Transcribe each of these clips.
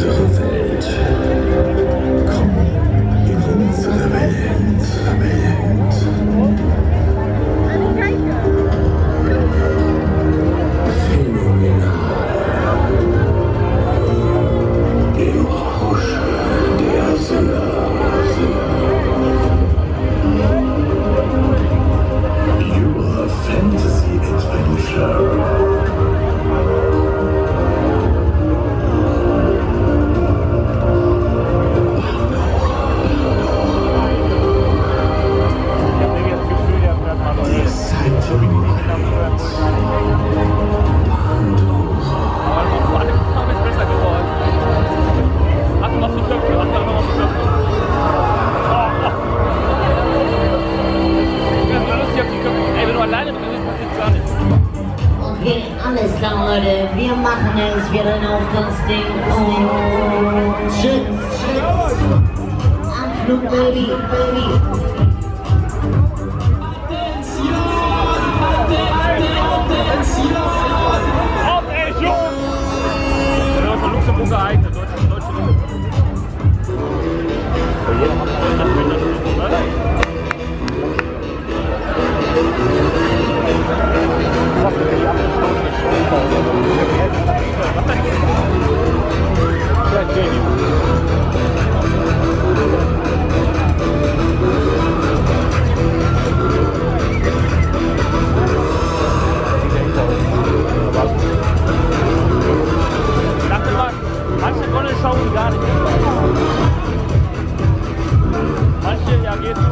unsere Welt. Komm in unsere Welt. Phänomenal. Im Rausch der Sinne. Your Fantasy Adventure. Okay, alles klar, Leute. Wir machen es. Wir rennen auf das Ding und Schütz. Anflug, Baby. Für Luxemburg geeignet, deutsche manche Gondel schauen gar nicht. Manche, ja, geht so.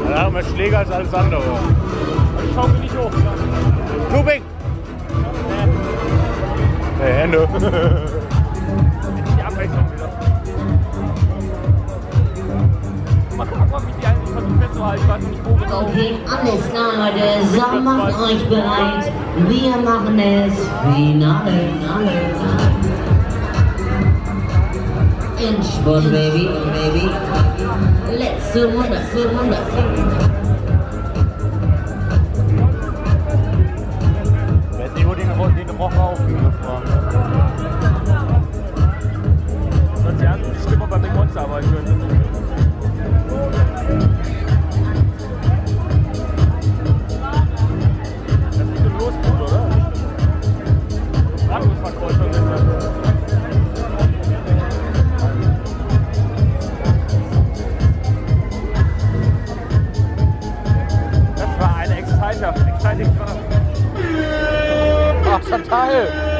Da haben wir Schläger als alles andere. Ich schaue nicht hoch. Looping! Nee, Hände. Die Abwechslung wieder. Mal gucken, wie die eigentlich versuchen festzuhalten. Ich weiß nicht, wo genau. Okay, alles klar, Leute. So, macht euch bereit. Wir machen es. Finale. Endspurt, baby. Letzte Runde. Ich weiß nicht, wo die Woche aufgeführt waren. Sonst ja, die Stimme bei Big Monster arbeiten können. Das ist nicht so losgut, oder? Radmusverkäufer sind das. Exciting Fahrt. Ach, Chantal!